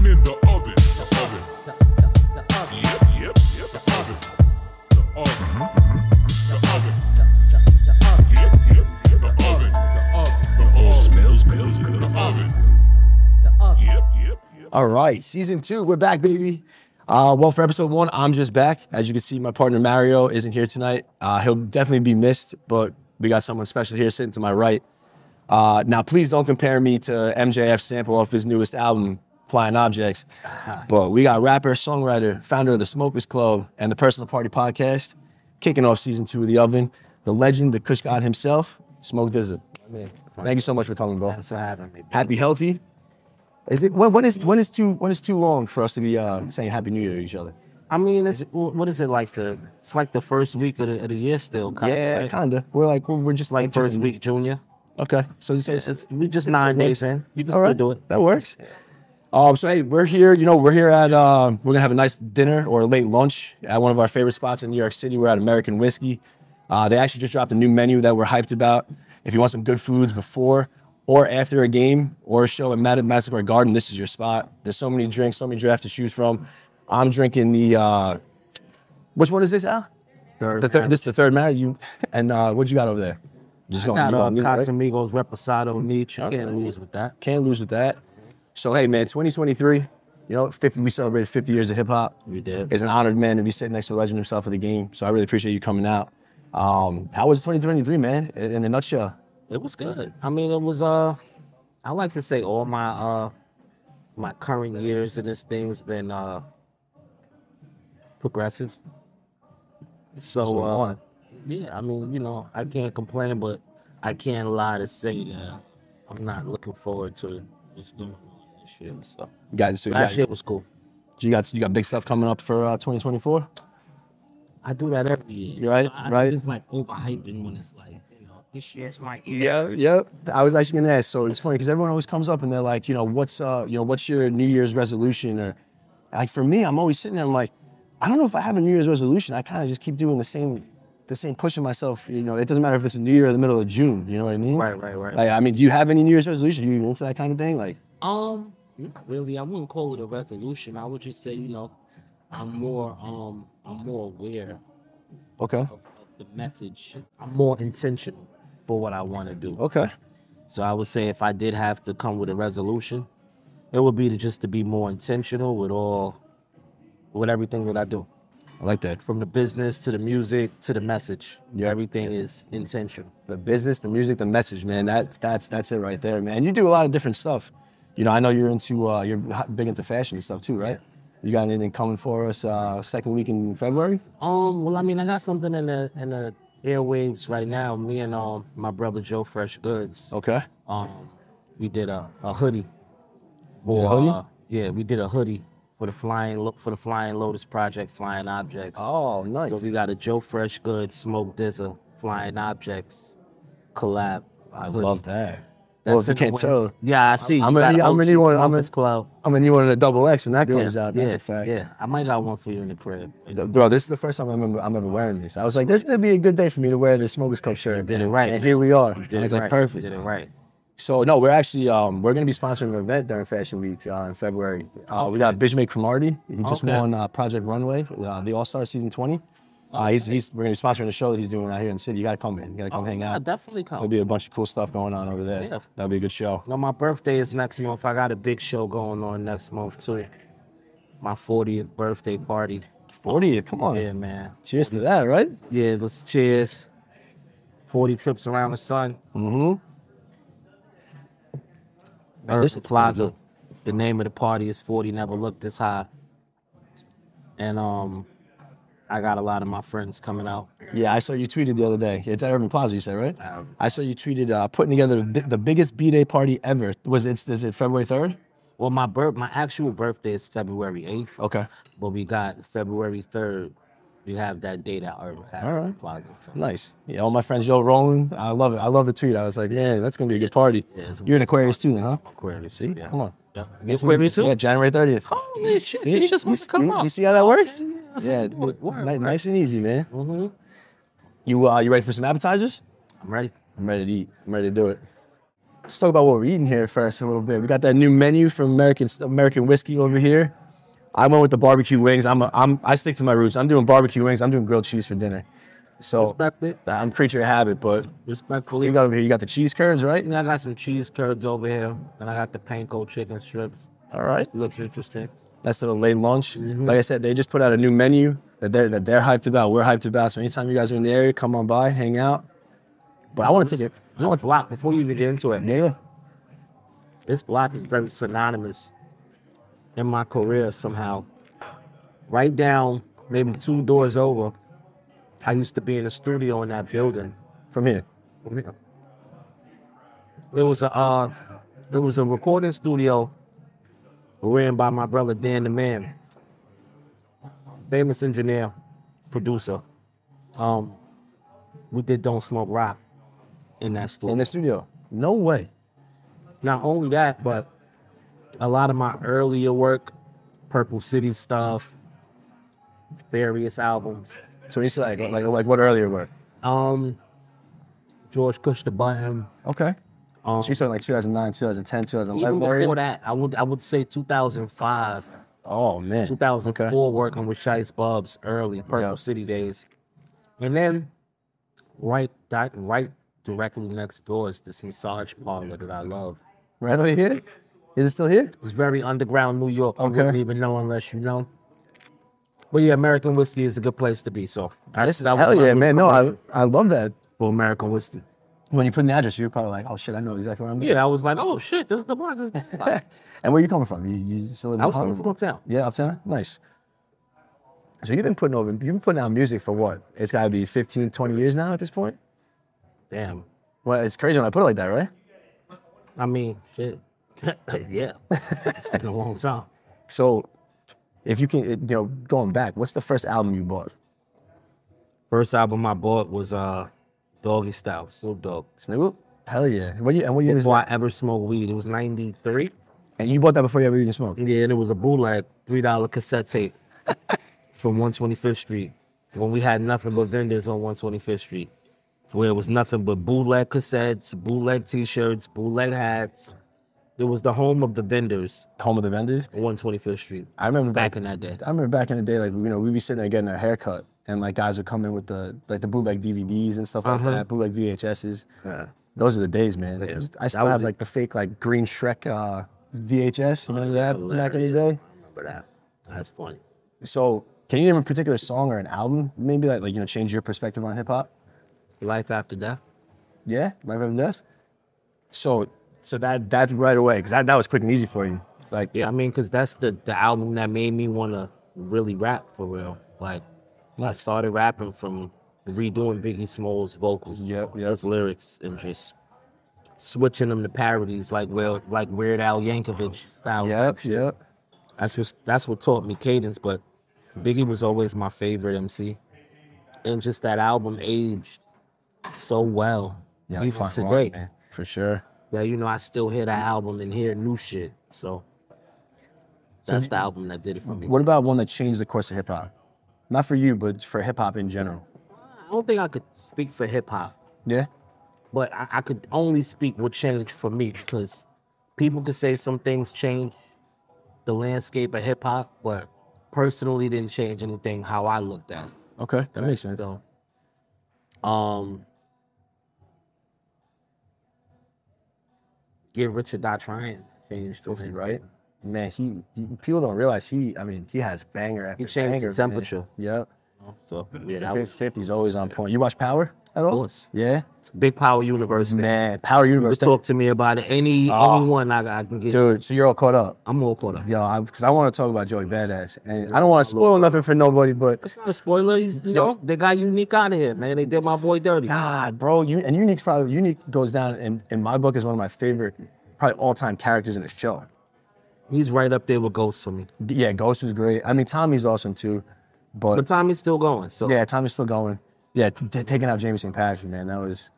I'm in the oven. The oven. The oven. Yep. The oven. The oven. The oven. The oven. Yep. The oven. The oven. The oven. Smells good. The oven. The oven. Yep. All right, season 2, we're back, baby. Well, for episode 1, I'm just back. As you can see, my partner Mario isn't here tonight. He'll definitely be missed, but we got someone special here sitting to my right. Now, please don't compare me to MJF's sample off his newest album, Flying Objects. But we got rapper, songwriter, founder of the Smokers Club and the Personal Party Podcast, kicking off season 2 of The Oven, the legend, the Kush God himself, Smoke DZA. Thank you so much for coming, bro. Thanks for having me. Happy, healthy. Is it when is too long for us to be saying Happy New Year to each other? I mean, what is it like? It's like the first week of the year still. Right? Kinda. We're just Like first week junior. Okay, so We just 9 days in. You can all still right. do it. That works. So hey, we're here. We're here at we're gonna have a nice dinner or a late lunch at one of our favorite spots in New York City. We're at American Whiskey. They actually just dropped a new menu that we're hyped about. If you want some good foods before or after a game or a show at Madison Square Garden, this is your spot. There's so many drinks, so many drafts to choose from. I'm drinking the which one is this, Al? This is the third man. And what you got over there? I got Casamigos Reposado Niche. Can't lose with that. Can't lose with that. So hey man, 2023, 50. We celebrated 50 years of hip hop. We did. It's an honored man to be sitting next to a legend himself of the game. So I really appreciate you coming out. How was 2023, man? In a nutshell. It was good. I mean, it was I like to say all my my current years in this thing's been progressive. So yeah, I mean, I can't complain, but I can't lie to say that I'm not looking forward to just doing this shit. So last year was cool. You got big stuff coming up for 2024? I do that every year. You're right, I just like overhyping when it's like, this year's my year. Yeah. I was actually gonna ask. So it's funny because everyone always comes up and they're like, what's your New Year's resolution? Or like for me, I'm always sitting there. I'm like, I don't know if I have a New Year's resolution. I kind of just keep doing the same pushing myself. It doesn't matter if it's a New Year or the middle of June. You know what I mean? Right. Like, I mean, do you have any New Year's resolution? Are you into that kind of thing? Like, not really. I wouldn't call it a resolution. I would just say, I'm more aware. Okay. Of the message. I'm more intentional for what I want to do. Okay. So I would say if I did have to come with a resolution, it would be to be more intentional with everything that I do. I like that. From the business to the music to the message. Yeah. Everything is intentional. The business, the music, the message, man. That's it right there, man. You do a lot of different stuff. I know you're you're big into fashion and stuff too, right? You got anything coming for us second week in February? Well, I mean, I got something in the airwaves right now. Me and my brother Joe Fresh Goods. Okay. We did a hoodie. Yeah, we did a hoodie for the Flying Lotus project, Flying Objects. Oh, nice. So we got a Joe Fresh Goods, Smoke DZA, Flying Objects collab. I love that. Well, if you can't tell. Yeah, I see. I'm gonna need one in the double X when that Yeah, comes out. That's a fact. Yeah, I might got one for you in the crib. Bro, this is the first time I'm ever wearing this. I was like, this is gonna be a good day for me to wear this Smokers Club shirt. Did it right. And here we are. Did it's it like right. perfect. Did it right. So no, we're actually we're gonna be sponsoring an event during Fashion Week in February. We got Bijmak Cromartie. He just won Project Runway, the All-Star Season 20. We're gonna be sponsoring the show that he's doing out here in the city. You gotta come in. You gotta come hang out. I'll definitely come. There'll be a bunch of cool stuff going on over there. Yeah. That'll be a good show. My birthday is next month. I got a big show going on next month too. My 40th birthday party. 40th, come on. Yeah, man. Cheers to that, right? Yeah, let's cheers. 40 trips around the sun. Mm-hmm. Earth Plaza. The name of the party is 40 Never Looked This High. And I got a lot of my friends coming out. Yeah, I saw you tweeted the other day. It's at Urban Plaza, you said, right? I saw you tweeted putting together the biggest B-Day party ever. Is it February 3rd? Well, my actual birthday is February 8th. Okay. But we got February 3rd. We have that date at Urban Plaza. So. Nice. Yeah, all my friends, Joe Roland. I love it. I love the tweet. I was like, yeah, that's going to be a good party. Yeah, you're an Aquarius too, huh? Aquarius, see? Yeah. Come on. Yeah. Aquarius too? Yeah, January 30th. Holy shit. He just wants to come out. You see how that works? Yeah. Nice and easy, man. Mm-hmm. You ready for some appetizers? I'm ready. I'm ready to eat. I'm ready to do it. let's talk about what we're eating here first a little bit. We got that new menu from American Whiskey over here. I went with the barbecue wings. I stick to my roots. I'm doing barbecue wings. I'm doing grilled cheese for dinner. So I'm creature of habit, but Respectfully. you got over here. You got the cheese curds, right? And I got some cheese curds over here. And I got the panko chicken strips. All right. Looks interesting. That's the late lunch. Like I said, they just put out a new menu that they're hyped about. We're hyped about. So anytime you guys are in the area, come on by, hang out. But I want to take it. This block, before you even get into it, Yeah. this block is very synonymous in my career somehow. Right down, maybe 2 doors over, I used to be in the studio in that building. From here. It was a recording studio ran by my brother Dan the Man, famous engineer, producer. We did Don't Smoke Rock in that studio. In the studio. No way. Not only that, but a lot of my earlier work, Purple City stuff, various albums. So you said like what earlier work? George Push the Button. Okay. So you said like 2009, 2010, 2011 Even area? before that, I would say 2005, Oh man. 2004, working with Shice Bubs, early Purple City days, and then right directly next door is this massage parlor that I love. Right over here? Is it still here? It's very underground New York. You Okay. wouldn't even know unless you know. But yeah, American Whiskey is a good place to be. So that was Hell my yeah, new man. No, promotion I love that. for American Whiskey. When you put in the address, you're probably like, oh shit, I know exactly where I'm going. Yeah, I was like, oh shit, this is the block. This is the block. And where you coming from? You still live in I was Harlem? coming from uptown. Yeah, uptown? Nice. So you've been putting out music for what? It's gotta be 15, 20 years now at this point? Damn. Well, it's crazy when I put it like that, right? I mean, shit. Yeah. It's been a long time. So if you can, going back, what's the first album you bought? First album I bought was Doggy Style, Snoop Dogg. Snoop? Hell yeah. What year was Before that? I ever smoked weed, it was 93. And you bought that before you ever even smoked? Yeah, and it was a bootleg $3 cassette tape from 125th Street when we had nothing but vendors on 125th Street, where it was nothing but bootleg cassettes, bootleg T-shirts, bootleg hats. It was the home of the vendors Home of the vendors? on 125th Street. I remember Back in that day. I remember back in the day, like, we'd be sitting there getting our hair cut, and like guys would come in with the bootleg DVDs and stuff like that, bootleg VHSs. Yeah. Those are the days, man. Yeah. I still That have was like the fake like green Shrek VHS. You remember that back in the day? Remember that? That's funny. So can you name a particular song or an album, maybe that change your perspective on hip hop? Life After Death. Yeah, Life After Death. So that's right away, because that was quick and easy for you. Like, Yeah, I mean, because that's the album that made me want to really rap for real. Like, I started rapping from redoing Biggie Smalls' vocals, his lyrics, and just switching them to parodies like Weird Al Yankovic style. Yep. That's what taught me cadence. But Biggie was always my favorite MC, and just that album aged so well. Yeah, even today, man, for sure. that I still hear that album and hear new shit. So that's the album that did it for me. What about one that changed the course of hip hop? Not for you, but for hip hop in general. I don't think I could speak for hip hop, Yeah. but I could only speak what changed for me, because people could say some things changed the landscape of hip hop, but personally didn't change anything how I looked at it. Okay, that makes sense. So, Get Rich or Die Trying changed for me, Right? Man, he people don't realize he has banger after He changed banger, the temperature. Man. Yep. So yeah, that was 50's always on point. You watch Power at all? of course. Yeah. Big Power Universe, man. Man, Power Universe. Just talk to me about it. Any one I can get. Dude, so you're all caught up. I'm all caught up. Yo, because I want to talk about Joey Badass. And I don't want to spoil nothing for nobody, but It's not a spoiler. They got Unique out of here, man. They did my boy dirty. God, bro, Unique goes down in my book as one of my favorite, probably all-time characters in the show. He's right up there with Ghost for me. Yeah, Ghost was great. I mean, Tommy's awesome too. But Tommy's still going. So Yeah, Tommy's still going. Yeah, taking out Jamie St. Patrick, man, that was...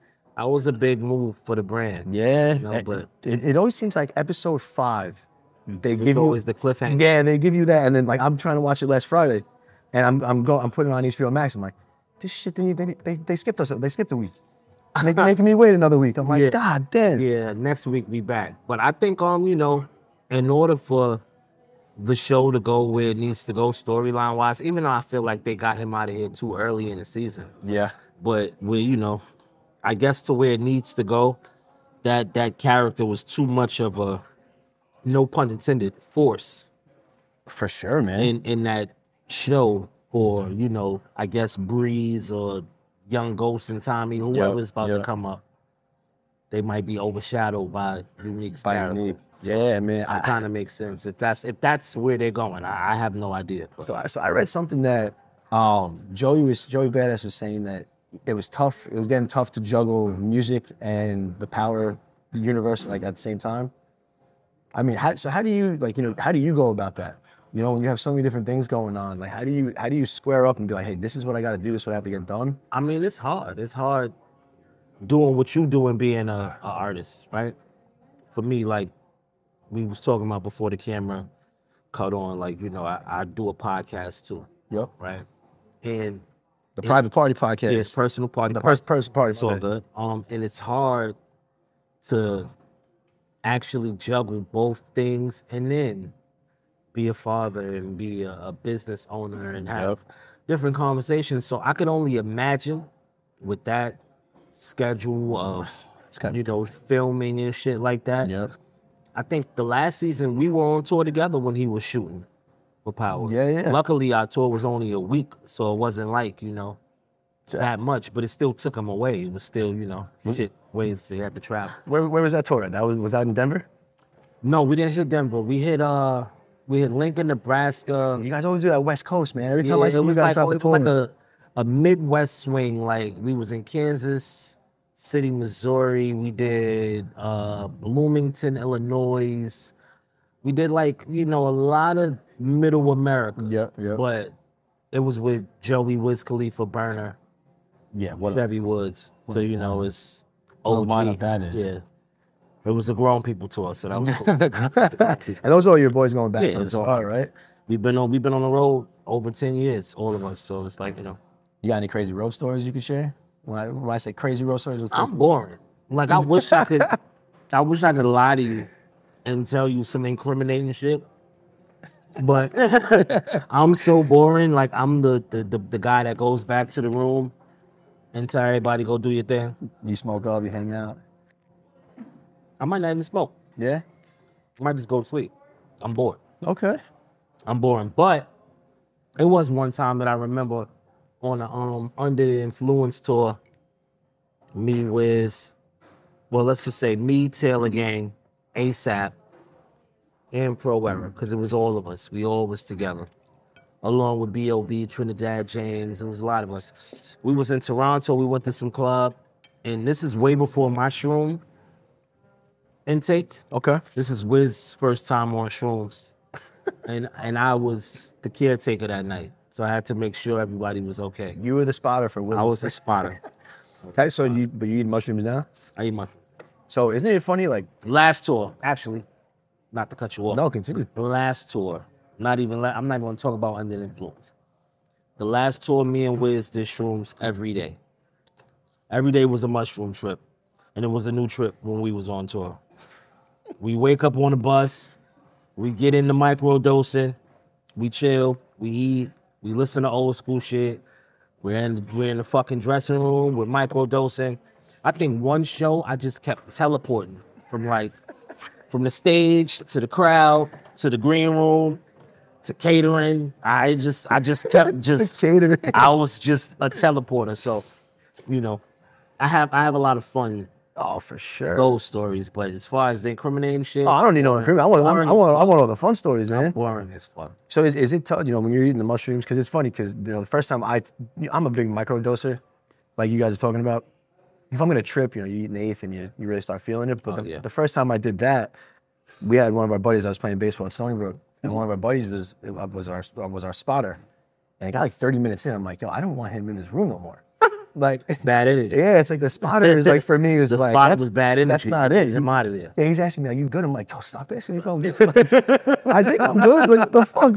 a big move for the brand. Yeah, but it always seems like episode 5, they give it's you... always the cliffhanger. Yeah, they give you that, and then like I'm trying to watch it last Friday, and I'm putting it on HBO Max. I'm like, this shit, they skipped us. They skipped a week. making me wait another week. I'm like, Yeah. God damn. Yeah, next week we back. But I think you know, in order for the show to go where it needs to go storyline wise, even though I feel like they got him out of here too early in the season. Yeah. But where, you know, I guess to where it needs to go, that character was too much of a, no pun intended, force. For sure, man. In that show, or, you know, I guess Breeze or Young Ghost and Tommy, whoever's about to come up, they might be overshadowed by Unique's character. Yeah, man. It kind of makes sense. If that's where they're going, I have no idea. So I read something that Joey Badass was saying that it was tough. It was getting tough to juggle music and the power universe like at the same time. I mean, how do you go about that? You know, when you have so many different things going on, like how do you square up and be like, hey, this is what I got to do. This is what I have to get done. I mean, it's hard. It's hard doing what you do and being a artist, right? For me, like we was talking about before the camera cut on, like, you know, I do a podcast too. Yep. Right. And the Private Party podcast. Yes, personal party. The personal party. It's all good. And it's hard to actually juggle both things and then be a father and be a business owner and have different conversations. So I could only imagine with that schedule of, you know, filming and shit like that. Yep. I think the last season we were on tour together when he was shooting for Power. Yeah. Luckily, our tour was only a week, so it wasn't like, you know, that much, but it still took him away. It was still, you know, ways they had to travel. Where was that tour at? Was that in Denver? No, we didn't hit Denver. We hit Lincoln, Nebraska. You guys always do that West Coast, man. Every time I see you guys drop a tour. It was like a Midwest swing. Like we was in Kansas City, Missouri. We did Bloomington, Illinois. We did, like, you know, a lot of middle America. Yeah. But it was with Joey, Wiz Khalifa, Burner. Yeah, Chevy Woods. So, you know, it's OG. What lineup that is. Yeah. It was a grown people tour, so that was cool. And those are all your boys going back. Yeah, it's all right. We've been on the road over 10 years, all of us. So it's like, you know. You got any crazy road stories you could share? When I say crazy road stories, I'm boring. Like I wish I could lie to you and tell you some incriminating shit. But I'm so boring. Like I'm the guy that goes back to the room and tell everybody go do your thing. You smoke up, you hang out. I might not even smoke. Yeah? I might just go to sleep. I'm bored. Okay. I'm boring. But it was one time that I remember on a Under the Influence tour, me, Wiz, well, let's just say me, Taylor Gang, ASAP, and Pro Era, because it was all of us. We all was together. Along with B.O.B., Trinidad James, it was a lot of us. We was in Toronto, we went to some club, and this is way before my Shroom intake. Okay. This is Wiz's first time on Shrooms. and I was the caretaker that night. So I had to make sure everybody was okay. You were the spotter for Wiz. I was the spotter. Okay, so you eat mushrooms now? I eat mushrooms. So isn't it funny, like... Last tour, actually, not to cut you off. No, continue. The last tour, I'm not even going to talk about Under the Influence. The last tour, me and Wiz did Shrooms every day. Every day was a mushroom trip. And it was a new trip when we was on tour. We wake up on the bus, we get into micro-dosing, we chill, we eat, we listen to old school shit. We're in the fucking dressing room, we're micro-dosing. I think one show I just kept teleporting from the stage to the crowd to the green room to catering. I just kept catering. I was just a teleporter. So, you know, I have a lot of fun. Oh, for sure. Those stories, but as far as the incriminating shit, I don't need no incriminating. I want all the fun stories, man. Boring as fuck. So is it tough, you know, when you're eating the mushrooms? Because it's funny, because, you know, the first time I'm a big microdoser, like you guys are talking about. If I'm gonna trip, you know, you eat an eighth and you really start feeling it. But the first time I did that, we had one of our buddies. I was playing baseball at Stony Brook, and one of our buddies was our spotter. And it got like 30 minutes in. I'm like, yo, I don't want him in this room no more. Like, it's bad energy. Yeah, it's like the spotter is like, for me, it was the like, spotter was bad energy. That's not it. I'm out of there. Yeah, he's asking me, like, you good? I'm like, yo, stop asking me if I'm good. Like, I think I'm good. Like, what the fuck?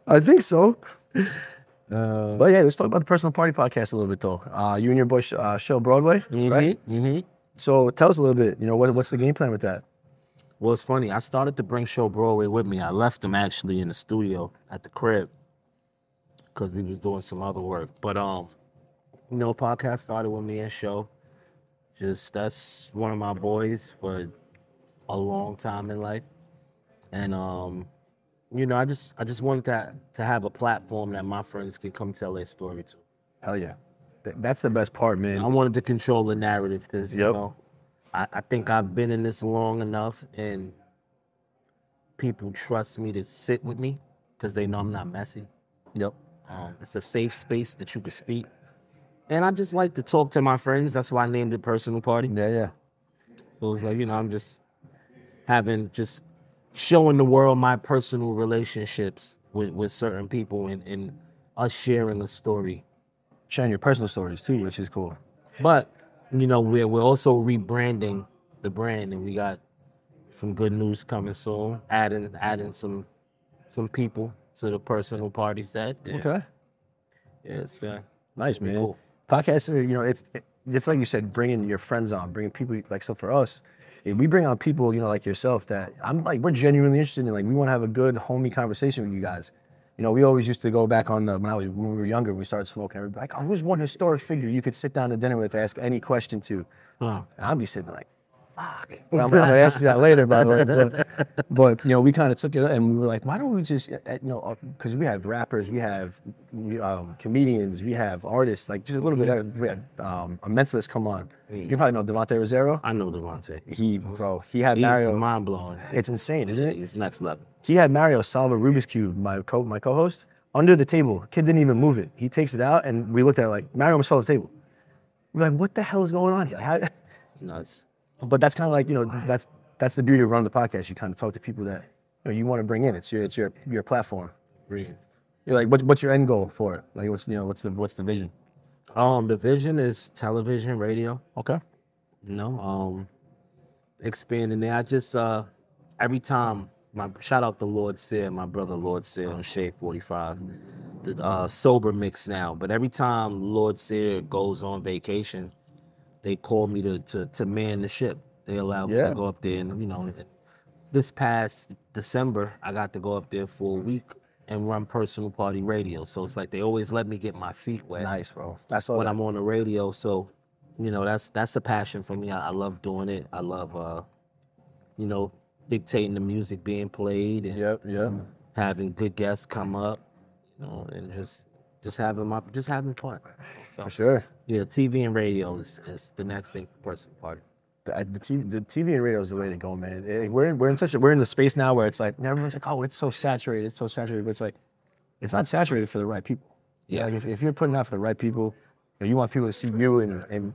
I think so. But yeah, let's talk about the Personal Party podcast a little bit though. You and your boy show Broadway, right? Mm-hmm. So tell us a little bit. You know, what's the game plan with that? Well, it's funny. I started to bring Show Broadway with me. I left him actually in the studio at the crib because we was doing some other work. But you know, podcast started with me and Show. That's one of my boys for a long time in life, and you know, I just wanted to have a platform that my friends can come tell their story to. Hell yeah, that's the best part, man. I wanted to control the narrative because you know, I think I've been in this long enough, and people trust me to sit with me because they know I'm not messy. Yep. It's a safe space that you can speak. And I just like to talk to my friends. That's why I named it Personal Party. Yeah. So it's like, you know, I'm just showing the world my personal relationships with certain people and us sharing a story. Sharing your personal stories too, which is cool. But, you know, we're also rebranding the brand, and we got some good news coming soon. Adding some people to the Personal Party set. Yeah. Okay. Yeah, it's nice, man. Cool. Podcasts are, you know, it's like you said, bringing your friends on, bringing people like, so for us, we bring on people, you know, like yourself that we're genuinely interested in. Like, we want to have a good homie conversation with you guys. You know, we always used to go back on when we were younger, we started smoking. Everybody like, oh, who's one historic figure you could sit down to dinner with, ask any question to? And I'd be sitting like, fuck. Well, I'm going to ask you that later, by the way. But, you know, we kind of took it and we were like, why don't we just, you know, because we have rappers, we have comedians, we have artists, like just a little bit. We had a mentalist come on. You probably know Devontae Rosero. I know Devontae. He had Mario. He's mind blowing. It's insane, isn't it? It's next level. He had Mario solve a Rubik's Cube, my co-host, under the table. Kid didn't even move it. He takes it out and we looked at it like, Mario almost fell off the table. We're like, what the hell is going on here? Like, Nuts. But that's kind of like, you know, that's the beauty of running the podcast. You kind of talk to people that, you know, you want to bring in. It's your platform. You're like, what's your end goal for it? Like, what's the vision? The vision is television, radio. Okay. You know, expanding there. I just every time shout out to Lord Sear, my brother Lord Sear on Shade 45, the sober mix now. But every time Lord Sear goes on vacation, they call me to man the ship. They allow me to go up there, and you know, this past December, I got to go up there for a week and run Personal Party radio. So it's like they always let me get my feet wet. Nice, bro. That's all. When I'm on the radio, so you know, that's a passion for me. I love doing it. I love, you know, dictating the music being played and having good guests come up, you know, and just having fun. So, for sure. Yeah, TV and radio is the next thing for Personal Party. The TV and radio is the way to go, man. We're in the space now where it's like everyone's like, oh, it's so saturated, but it's like it's not saturated for the right people. Yeah, like if you're putting out for the right people, you want people to see you and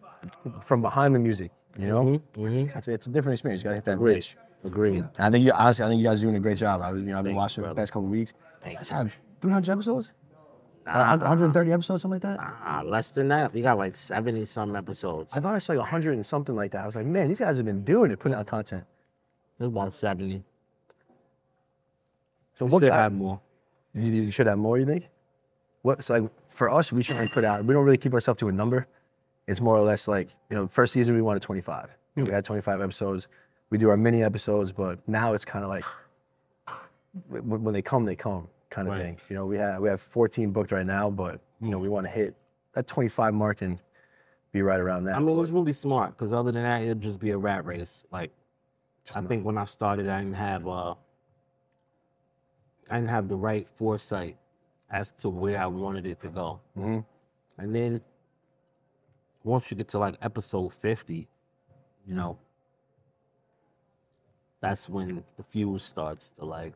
from behind the music, you know. It's a different experience. You gotta hit that bridge. Agreed. I think you guys are doing a great job. I've been watching the past couple of weeks. You guys have 300 episodes. 130 episodes, something like that? Less than that. We got like 70-some episodes. I thought I saw like 100 and something like that. I was like, man, these guys have been doing it, putting out content. It's about 70. So what should have more. You should have more, you think? So like for us, we should put out, we don't really keep ourselves to a number. It's more or less like, you know, first season we wanted 25. We had 25 episodes. We do our mini episodes, but now it's kind of like when they come kind of thing. You know, we have 14 booked right now, but you know, we want to hit that 25 mark and be right around that. I mean, it was really smart because other than that, it'd just be a rat race. Like, I think when I started, I didn't have the right foresight as to where I wanted it to go. And then once you get to like episode 50, you know, that's when the fuse starts to like,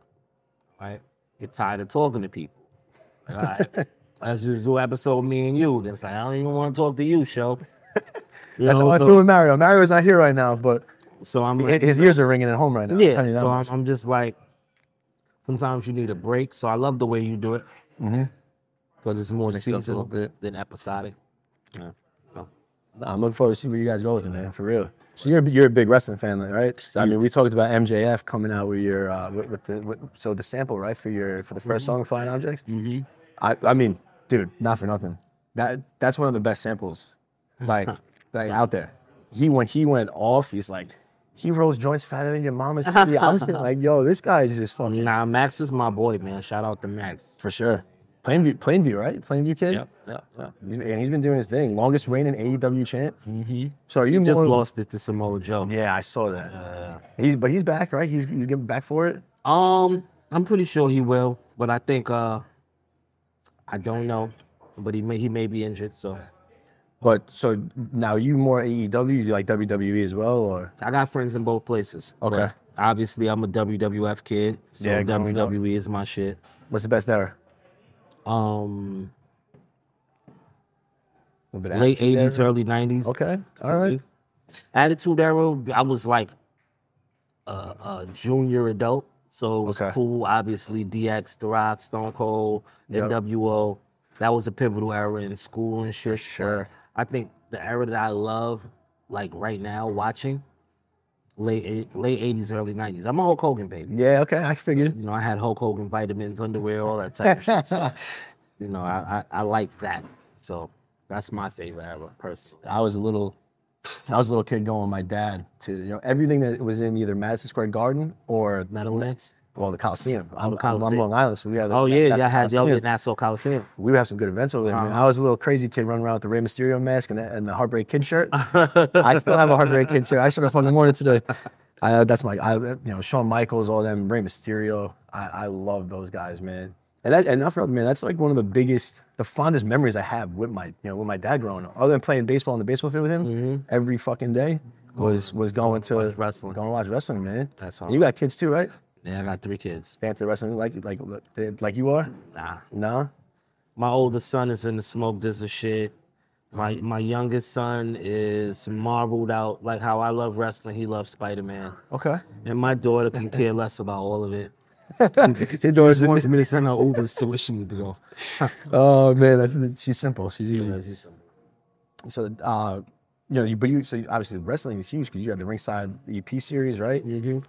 get tired of talking to people. Like, all right, let's just do episode me and you. It's like, I don't even want to talk to you, show. That's how I feel with Mario. Mario's not here right now, but so I'm like, his ears are ringing at home right now. Yeah, so I'm just like, sometimes you need a break. So I love the way you do it. Because it's more seasonal than episodic. Yeah. So. I'm looking forward to see where you guys go with it, man, for real. So you're a big wrestling fan, right? I mean, we talked about MJF coming out with your the sample, right, for the first song, Flying Objects. I mean, dude, not for nothing. That's one of the best samples, like out there. He went off. He's like, he rolls joints fatter than your mama's. Yeah, I'm sitting like, yo, this guy is just fucking. Nah, Max is my boy, man. Shout out to Max. For sure. Plainview, right? Plainview kid? Yep. And he's been doing his thing. Longest reigning AEW champ. Mm-hmm. So are you Just more... lost it to Samoa Joe. Yeah, I saw that. He's back, right? He's getting back for it? I'm pretty sure he will, but I think I don't know. But he may be injured, so. But so now you more AEW, you like WWE as well, or? I got friends in both places. Okay. Obviously, I'm a WWF kid, so Yeah, WWE is my shit. What's the best era? Late 80s, early 90s. Okay, all right. Attitude Era, I was like a junior adult, so it was cool. Obviously, DX, The Rock, Stone Cold, NWO. That was a pivotal era in school and shit. Sure. I think the era that I love, like right now, watching, late 80s, early 90s. I'm a Hulk Hogan baby. Yeah, okay, I figured. You know, I had Hulk Hogan vitamins, underwear, all that type of shit. So, you know, I like that. So that's my favorite era, personally. I was a little kid going with my dad to, everything that was in either Madison Square Garden or Meadowlands. Well, the Coliseum. I'm Coliseum. Long Island, so we had. I had the Nassau Coliseum. We would have some good events over there. Man. I was a little crazy kid running around with the Rey Mysterio mask and the Heartbreak Kid shirt. I still have a Heartbreak Kid shirt. I should have fucking worn it today. That's Shawn Michaels, all them, Rey Mysterio. I love those guys, man. And not for man, that's like one of the fondest memories I have with my dad growing up. Other than playing baseball in the baseball field with him every fucking day was going to watch wrestling, man. That's all. You got kids too, right? Yeah, I got 3 kids. They into wrestling like you are? Nah. No? My oldest son is in the smoke DZA shit. My youngest son is marveled out. Like how I love wrestling, he loves Spider-Man. Okay. And my daughter can care less about all of it. Your daughter wants me to send her Ubers to where she need to go. Oh man, she's simple. She's easy. Yeah, she's simple. So, so obviously wrestling is huge because you had the Ringside EP series, right? Mm-hmm.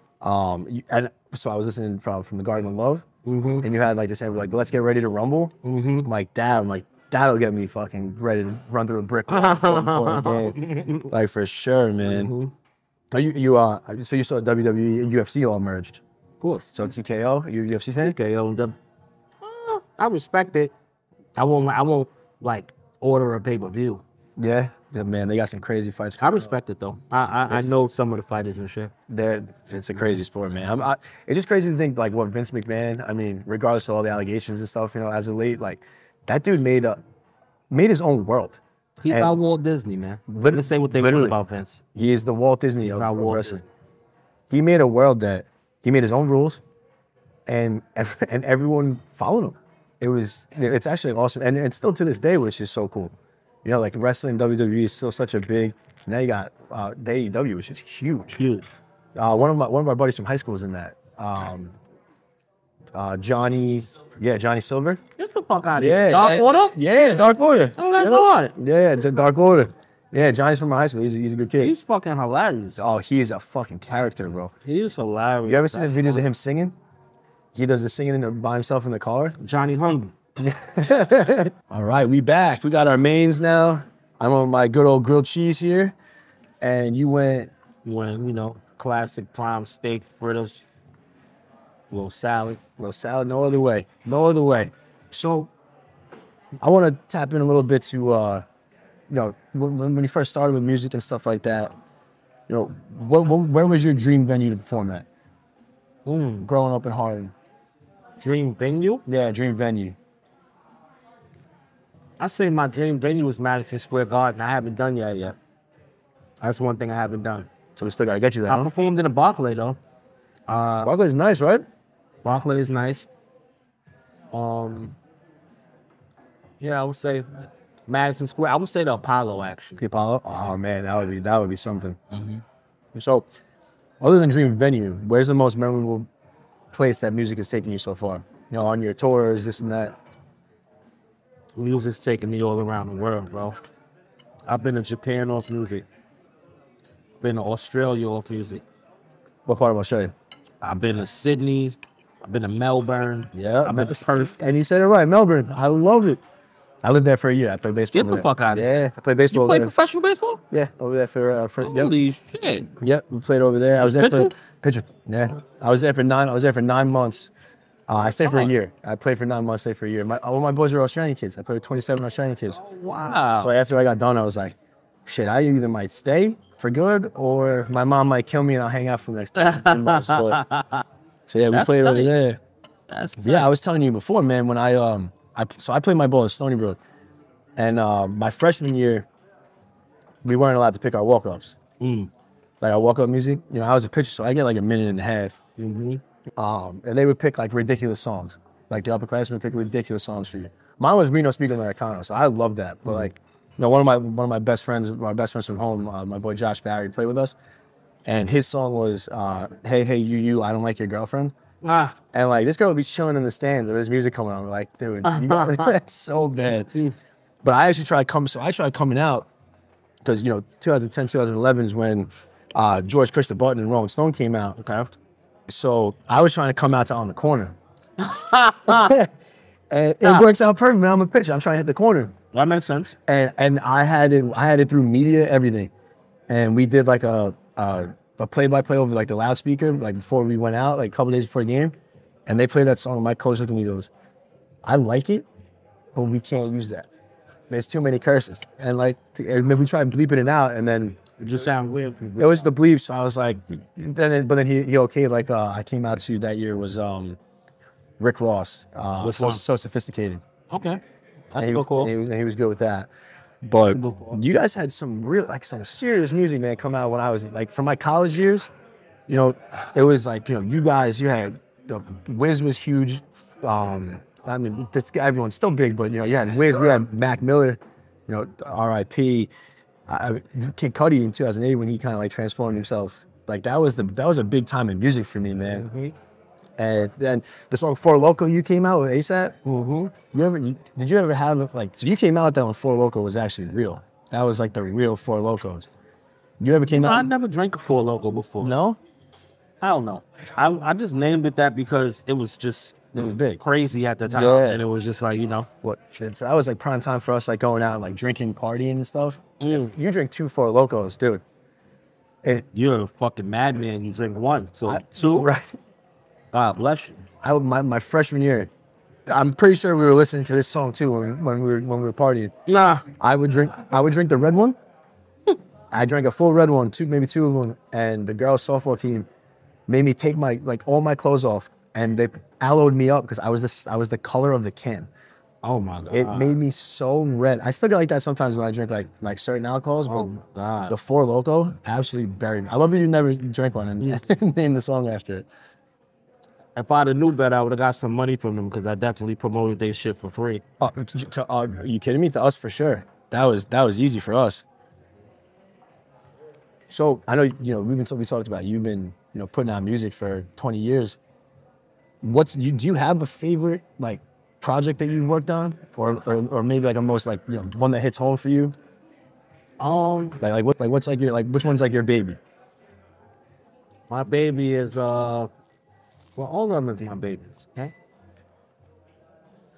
And so I was listening from the Garden of Love, and you had like this, like, let's get ready to rumble. I'm like, that'll get me fucking ready to run through a brick wall for a game. Like for sure, man. So you saw WWE and UFC all merged. Of course. So TKO, you UFC fan? TKO. I respect it. I won't like order a pay-per-view. Yeah, man, they got some crazy fights. I respect it though. I know some of the fighters and shit. It's a crazy sport, man. It's just crazy to think like what Vince McMahon. I mean, regardless of all the allegations and stuff, as of late, like that dude made his own world. He's our Walt Disney, man. Let's say what they want about Vince. He is the Walt Disney of Walt wrestling. He made a world that he made his own rules, and everyone followed him. It's actually awesome, and still to this day, which is so cool. Like wrestling, WWE is still such a big. Now you got the AEW, which is huge. Huge. One of my buddies from high school was in that. Johnny Silver. Get the fuck out of here. Dark Order? Yeah, Dark Order. Oh, that's hard. Yeah, Dark Order. Yeah, Johnny's from my high school. He's a good kid. He's fucking hilarious. Oh, he is a fucking character, bro. He is hilarious. You ever seen his videos of him singing? He does the singing by himself in the car. Johnny Hungry. All right, we back. We got our mains now. I'm on my good old grilled cheese here. And you went, classic prime steak, fritters, little salad. No other way. So I want to tap in a little bit to, when you first started with music and stuff like that, where was your dream venue to perform at? Growing up in Harlem. Dream venue? Yeah, dream venue. I say my dream venue was Madison Square Garden. I haven't done that yet. That's one thing I haven't done. So we still gotta get you there. I performed in a Barclay though. Barclay's nice, right? Barclay is nice. I would say Madison Square. I would say the Apollo actually. The Apollo? Oh man, that would be something. So, other than dream venue, where's the most memorable place that music has taken you so far? On your tours, this and that. Music's taking me all around the world, bro. I've been to Japan off music. Been to Australia off music. What part of Australia? I've been to Sydney. I've been to Melbourne. Yeah. I've been to Perth. And you said it right, Melbourne. I love it. I lived there for a year. I played baseball. Get the fuck out of here. Yeah, I played baseball. You played over there. professional baseball? Yeah, over there for Holy shit. Yep, we played over there. I was there for Pitcher? pitcher. Yeah, I was there for 9 months. I stayed for a year. I played for 9 months. Stayed for a year. All my boys were Australian kids. I played with 27 Australian kids. Wow. So after I got done, I was like, shit, I either might stay for good or my mom might kill me and I'll hang out for the next 10 months. But, so yeah, we That's played over tight. there. That's Yeah, I was telling you before, man, when I played my ball at Stony Brook. And my freshman year, we weren't allowed to pick our walk-ups. Like our walk-up music. You know, I was a pitcher, so I get like a minute and a half. And they would pick like ridiculous songs. Like the upperclassmen would pick ridiculous songs for you. Mine was Reno Speaker Americano, so I loved that. But like, you know, one of my best friends from home, my boy Josh Barry, played with us, and his song was "Hey Hey You, I Don't Like Your Girlfriend." And like this girl would be chilling in the stands with his music coming on. We're like, dude, that's so bad. But I actually tried coming out because, you know, 2010, 2011 is when George Push the Button and Rolling Stone came out. Okay. So I was trying to come out to On the Corner. And it works out perfect, man. I'm a pitcher. I'm trying to hit the corner. That makes sense. And I had it through media, everything. And we did like a play-by-play over like the loudspeaker, like before we went out, like a couple days before the game. And they played that song. My coach looked at me and goes, I like it, but we can't use that. There's too many curses. And like, maybe we tried bleeping it out, and then It just sounds weird. it was the bleep. So I was like, but then he okayed. Like I came out to that year was Rick Ross. Which one? So Sophisticated. Okay. That's And he, cool. and he was good with that. But you guys had some some serious music, man, come out when I was like, from my college years. You know, it was like, you know, you had Wiz was huge. I mean, everyone's still big, but you know, you had Wiz, we had Mac Miller, you know, R.I.P. Kid Cudi in 2008 when he kind of like transformed himself. Like that was a big time in music for me, man. And then the song "For Loko" you came out with ASAP. Did you ever have like, so you came out with that when "For Loko" was actually real? That was like the real Four Lokos. You ever came out? I never drank a Four Loko before. No? I don't know. I just named it that because it was big. crazy at the time. Yeah. And it was just like, you know. What shit? So that was like prime time for us, like going out and like drinking, partying and stuff. Mm. You drink 2 Four Lokos, dude. You're a fucking madman. You drink one. So two? Right. God bless you. My freshman year, I'm pretty sure we were listening to this song too when we were partying. Nah. I would drink the red one. I drank a full red one, maybe two of them, and the girls' softball team made me take all my clothes off, and they alloyed me up because I was the color of the can. Oh my God. It made me so red. I still get like that sometimes when I drink like certain alcohols, but God. the Four Loko absolutely buried me. I love that you never drank one and named the song after it. If I'd have knew better, I would have got some money from them because I definitely promoted their shit for free. Are you kidding me? To us, for sure. That was easy for us. So I know, you know, we talked about you've been, you know, putting out music for 20 years. Do you have a favorite like project that you've worked on, or maybe like a most like, you know, one that hits home for you? Which one's like your baby? My baby is well, all of them is my babies. Okay.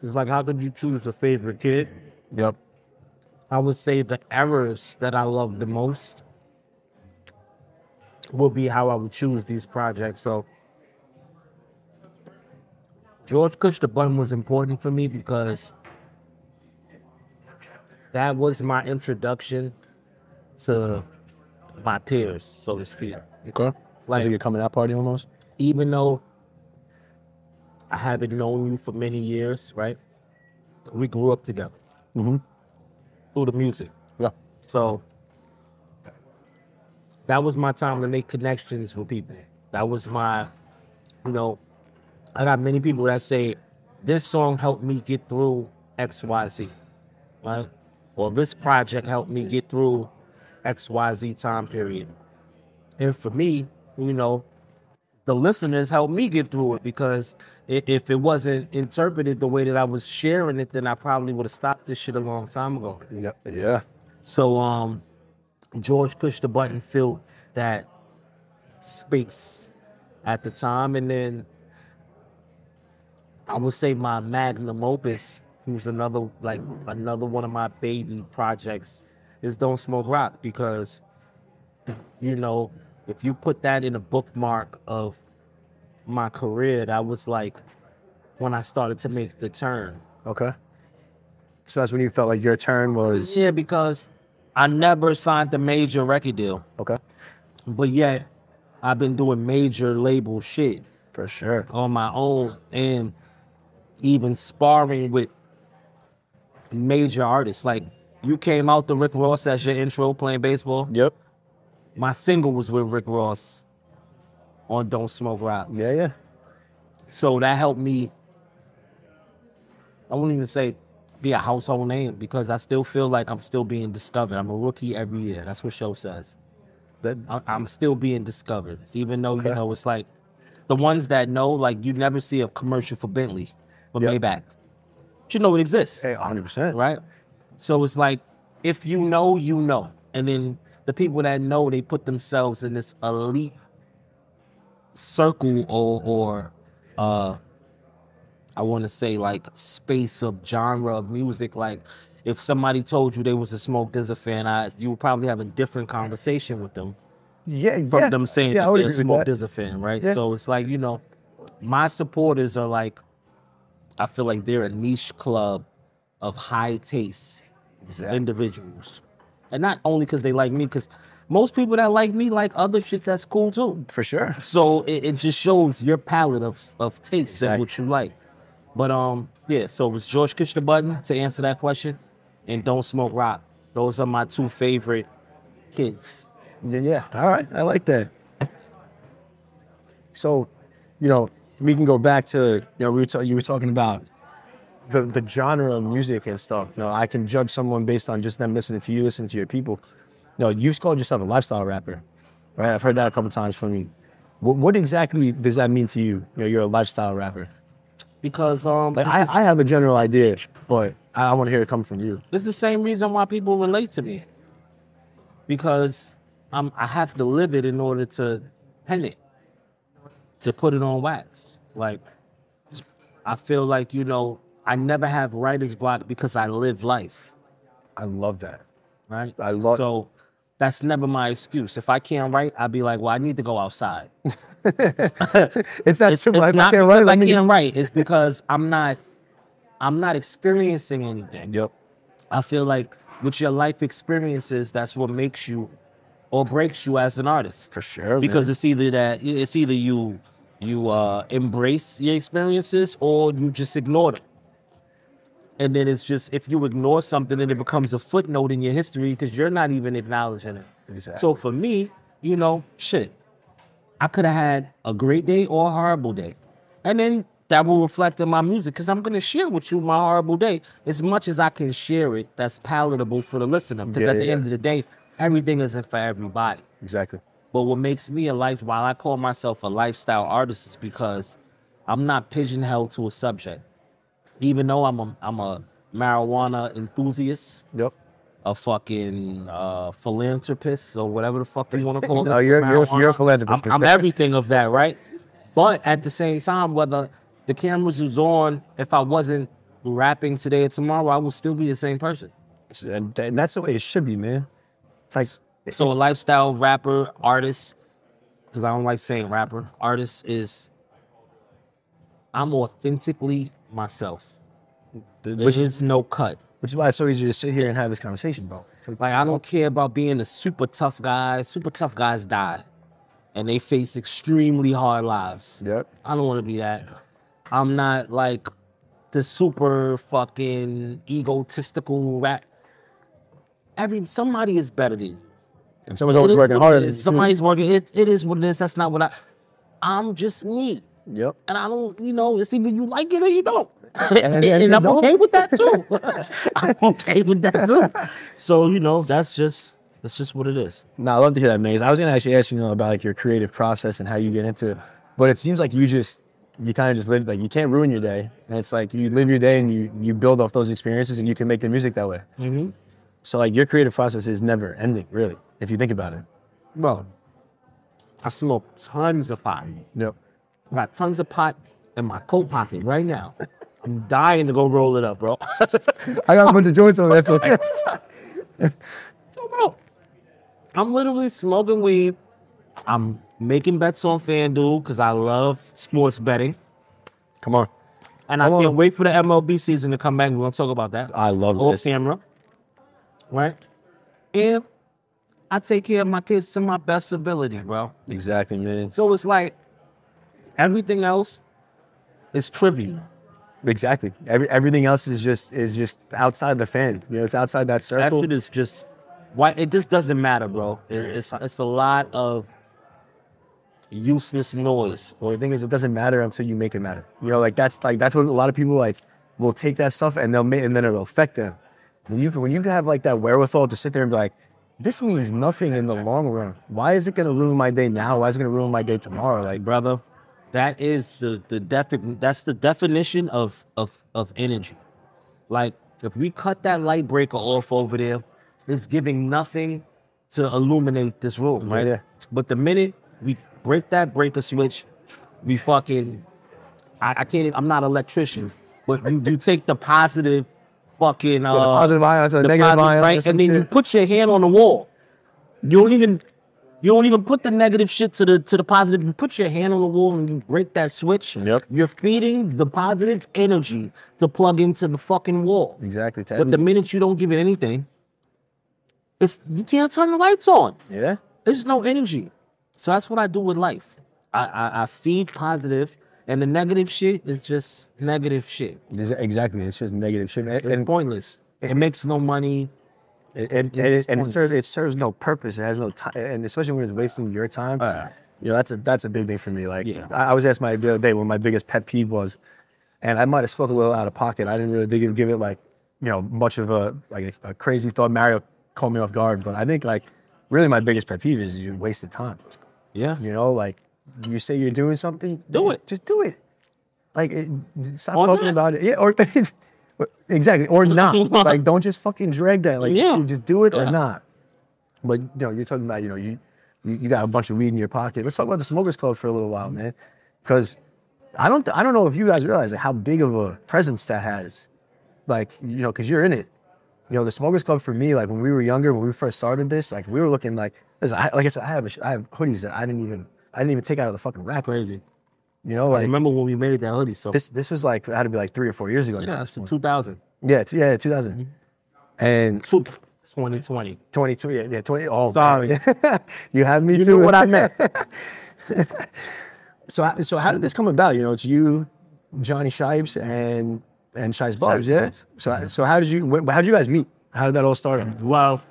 It's like, how could you choose a favorite kid? Yep. I would say the errors that I love the most will be how I would choose these projects. So George Kush the Bun was important for me because that was my introduction to my peers, so to speak. Okay. Like your coming out party almost? Even though I haven't known you for many years, right? We grew up together through the music. Yeah. So that was my time to make connections with people. That was my, you know, I got many people that say, this song helped me get through XYZ, right? Or this project helped me get through XYZ time period. And for me, you know, the listeners helped me get through it because if it wasn't interpreted the way that I was sharing it, then I probably would have stopped this shit a long time ago. Yeah. So George Push the Button filled that space at the time, and then I would say my magnum opus who's another one of my baby projects, is Don't Smoke Rock, because if you put that in a bookmark of my career, that was like when I started to make the turn. Okay. So that's when you felt like your turn was... Yeah, because I never signed a major record deal. Okay. But yet, I've been doing major label shit. For sure. On my own, and even sparring with major artists. Like, you came out to Rick Ross as your intro playing baseball. Yep. My single was with Rick Ross on Don't Smoke Rock. Yeah. So that helped me, I won't even say be a household name, because I still feel like I'm still being discovered. I'm a rookie every year. That's what Show says. I'm still being discovered, even though, it's like the ones that know, like, you never see a commercial for Bentley or Maybach. But you know it exists. Hey, 100%. Right? So it's like, if you know, you know. And then the people that know, they put themselves in this elite circle or I want to say, like, space of genre of music. Like, if somebody told you they was a Smoke DZA fan, you would probably have a different conversation with them. From them saying that they're a Smoke DZA fan, right? Yeah. So it's like, my supporters are like, I feel like they're a niche club of high taste individuals. And not only because they like me, because most people that like me like other shit that's cool too. For sure. So it just shows your palette of taste and what you like. But so it was George Kish the Button, to answer that question, and Don't Smoke Rock. Those are my two favorite kids. Yeah. All right. I like that. So, we can go back to, you were talking about the genre of music and stuff. I can judge someone based on just them listening to you, listening to your people. You've called yourself a lifestyle rapper, right? I've heard that a couple times from you. What exactly does that mean to you? You're a lifestyle rapper. Because I have a general idea, but I want to hear it come from you. It's the same reason why people relate to me. Because I have to live it in order to pen it, to put it on wax. Like, I feel like, I never have writer's block because I live life. I love that. Right? So that's never my excuse. If I can't write, I'd be like, well, I need to go outside. It's that simple. It's not because I can't write. It's because I'm not experiencing anything. Yep. I feel like with your life experiences, that's what makes you or breaks you as an artist. For sure. Because it's either you embrace your experiences or you just ignore them. And then it's just, if you ignore something, then it becomes a footnote in your history because you're not even acknowledging it. Exactly. So for me, I could have had a great day or a horrible day. And then that will reflect in my music because I'm going to share with you my horrible day as much as I can share it that's palatable for the listener. Because at the end of the day, everything isn't for everybody. Exactly. But what makes me while I call myself a lifestyle artist, is because I'm not pigeonholed to a subject. Even though I'm a marijuana enthusiast, a fucking philanthropist, or whatever the fuck you want to call it. No, you're a philanthropist. I'm everything of that, right? But at the same time, whether the cameras was on, if I wasn't rapping today or tomorrow, I would still be the same person. And that's the way it should be, man. So a lifestyle rapper, artist, because I don't like saying rapper, artist is, I'm authentically myself. Which is no cut. Which is why it's so easy to sit here and have this conversation, bro. Like, I don't care about being a super tough guy. Super tough guys die. And they face extremely hard lives. Yep. I don't want to be that. I'm not like the super fucking egotistical rap. Somebody is better than you. And someone's always working harder than you. Somebody's working. It is what it is. That's not what I'm just me. Yep. And I don't, it's either you like it or you don't. And I'm okay with that too. I'm okay with that too. So, that's just what it is. No, I love to hear that, Maze. I was gonna actually ask you, about like your creative process and how you get into it. But it seems like you kind of just live, like, you can't ruin your day. And it's like you live your day and you build off those experiences and you can make the music that way. Mm-hmm. So like your creative process is never ending, really, if you think about it. Well, I smoke tons of pot. Yep. I got tons of pot in my coat pocket right now. I'm dying to go roll it up, bro. I got a bunch of joints on that. So, bro, I'm literally smoking weed. I'm making bets on FanDuel because I love sports betting. Come on. And I can't wait for the MLB season to come back. We're going to talk about that. I love Off this. camera. Right? And I take care of my kids to my best ability, bro. Exactly, man. So it's like everything else is trivial. Exactly. Everything else is just outside the fan. You know, it's outside that That circle. shit is just why it just doesn't matter, bro. It's a lot of useless noise. Well, the thing is, it doesn't matter until you make it matter. You know, that's what a lot of people like will take that stuff and then it'll affect them. When you have like that wherewithal to sit there and be like, this means nothing in the long run. Why is it gonna ruin my day now? Why is it gonna ruin my day tomorrow? Like, Brother, that is that's the definition of energy. Like, if we cut that light breaker off over there, it's giving nothing to illuminate this room, right? Yeah. But the minute we break that breaker switch, we fucking, I can't, I'm not an electrician, but you take the positive fucking, the positive ion to the negative positive, ion, right? And then you put your hand on the wall. You don't even put the negative shit to the positive. You put your hand on the wall and you break that switch. Yep. You're feeding the positive energy to plug into the fucking wall. Exactly. But the minute you don't give it anything, you can't turn the lights on. Yeah. There's no energy. So that's what I do with life. I feed positive, and the negative shit is just negative shit. Exactly. It's just negative shit. It's pointless. It makes no money. It serves no purpose. It has no time, and especially when it's wasting your time. You know, that's a big thing for me. Like, Yeah. I was asked the other day what my biggest pet peeve was, and I might have spoke a little out of pocket. I didn't really give it like, you know, much of a crazy thought. Mario caught me off guard, but I think like really my biggest pet peeve is you wasted time. Yeah. You know, like you say you're doing something, Do it. Just do it. Like, stop Or talking not. about it. Yeah, or exactly, or not. Like, don't just fucking drag that. Like, Yeah. you just do it or Yeah. not. But you know, you're talking about, you know, you got a bunch of weed in your pocket. Let's talk about the Smokers Club for a little while, man. Because I don't know if you guys realize like, how big of a presence that has. Like, you know, because you're in it. You know, the Smokers Club for me, like when we were younger, when we first started this, like we were looking like, listen, like I said, I have hoodies that I didn't even take out of the fucking wrap. Crazy. You know, I like remember when we made that hoodie. So this was like, it had to be like 3 or 4 years ago. yeah, it's 2000. Yeah, 2000. And 2020. 22, yeah, 20. Oh, Sorry. you have me You too. knew what I meant. So how did this come about? You know, it's you, Johnny Shipes, and Shipes Bubs, yeah. So how'd you guys meet? How did that all start? Well,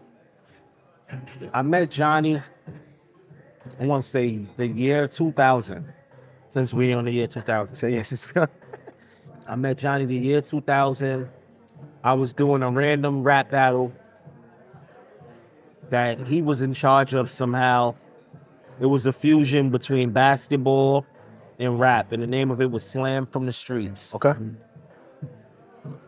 I met Johnny, I want to say the year 2000, since we're on the year 2000. So yes, I met Johnny the year 2000. I was doing a random rap battle that he was in charge of somehow. It was a fusion between basketball and rap, and the name of it was Slam from the Streets. okay.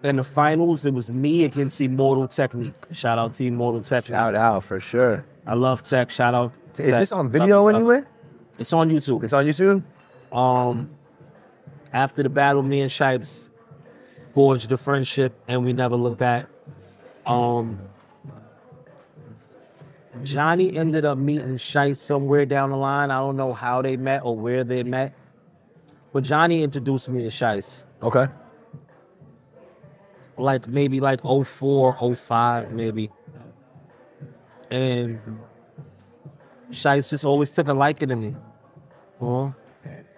In the finals, it was me against Immortal Technique. Shout out to Immortal Technique. Shout out for sure. I love Tech. Shout out to Is Tech. this on video anywhere? It's on YouTube. It's on YouTube. After the battle, me and Shipes forged a friendship, and we never looked back. Johnny ended up meeting Shipes somewhere down the line. I don't know how they met or where they met, but Johnny introduced me to Shipes. Okay. Like maybe like 04, 05 maybe. And Shipes just always took a liking to me.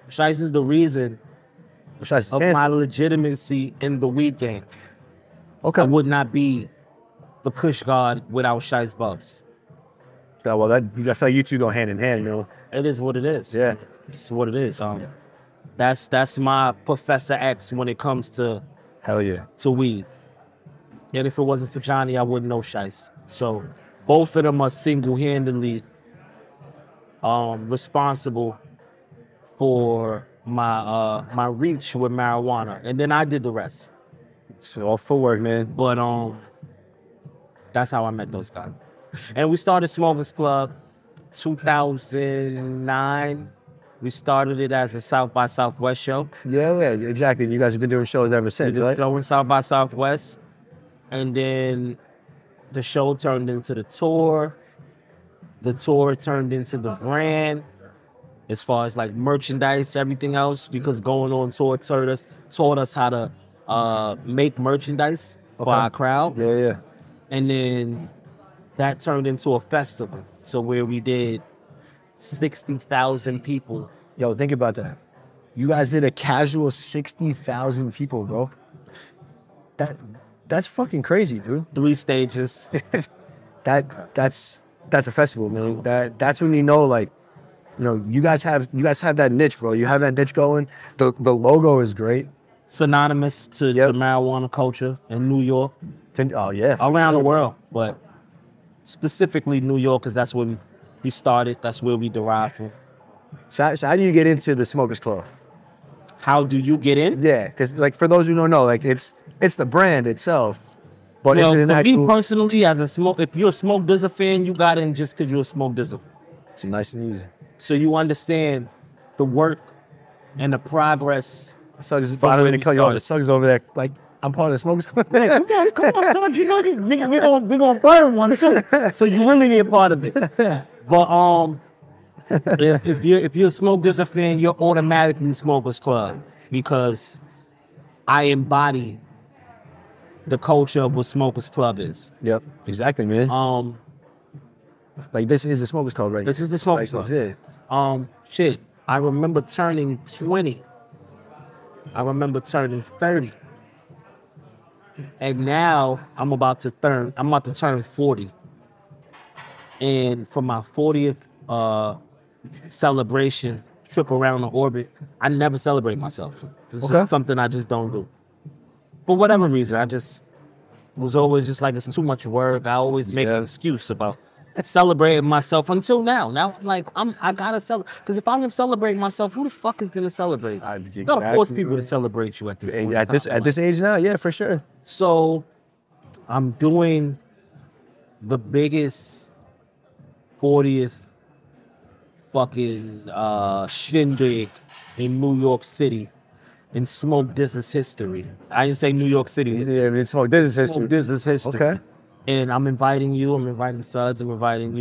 Shipes is the reason of my legitimacy in the weed game. Okay. I would not be the Kush God without Shipes Bubs. Yeah, well, I feel like you two go hand in hand, you know. It is what it is. Yeah. It's what it is. That's my Professor X when it comes to Hell yeah. weed. And if it wasn't for Johnny, I wouldn't know Shipes. So both of them are single-handedly responsible for my reach with marijuana. And then I did the rest. It's all footwork, man. But that's how I met those guys. And we started Smokers Club 2009. We started it as a South by Southwest show. Yeah, exactly. You guys have been doing shows ever since, right? Going South by Southwest. And then the show turned into the tour. The tour turned into the brand. As far as like merchandise, everything else, because going on tour taught us how to make merchandise for our crowd. Yeah. And then that turned into a festival. So where we did 60,000 people. Yo, think about that. You guys did a casual 60,000 people, bro. That's fucking crazy, dude. 3 stages. That's a festival, man. That's when you know, like, you know, you guys have that niche, bro. You have that niche going. The logo is great. Synonymous to the marijuana culture in New York. Oh yeah, around the world, but specifically New York, because that's where we started. That's where we derived from. So how do you get into the Smokers Club? How do you get in? Yeah, because like for those who don't know, like it's the brand itself. But well, it's for me personally, as if you're a Smoke DZA fan, you got in just because you're a Smoke DZA. It's nice and easy. So you understand the work and the progress. So I just finally to cut you off. The Suggs over there, like, I'm part of the Smokers Club. Come on, you know, nigga, we gonna burn one too. So you really need a part of it. But if you're a Smoke DZA fan, you're automatically Smokers Club, because I embody the culture of what Smokers Club is. Yep, exactly, man. Like this is the Smokers Club, right? This is the Smokers Club. That's it. Shit. I remember turning 20. I remember turning 30. And now I'm about to turn 40. And for my 40th celebration trip around the orbit, I never celebrate myself. It's just something I just don't do. For whatever reason, I just was always just like, it's too much work. I always make an excuse about celebrating myself until now. Now I'm like, I gotta celebrate, because if I'm gonna celebrate myself, who the fuck is gonna celebrate? You gotta force people to celebrate you at this age now. Yeah, for sure. So I'm doing the biggest 40th fucking shindig in New York City in Smoke DZA's history. I didn't say New York City. Yeah, I mean, Smoke DZA's history. Smoke DZA's history. Okay. And I'm inviting you. I'm inviting Suds. I'm inviting,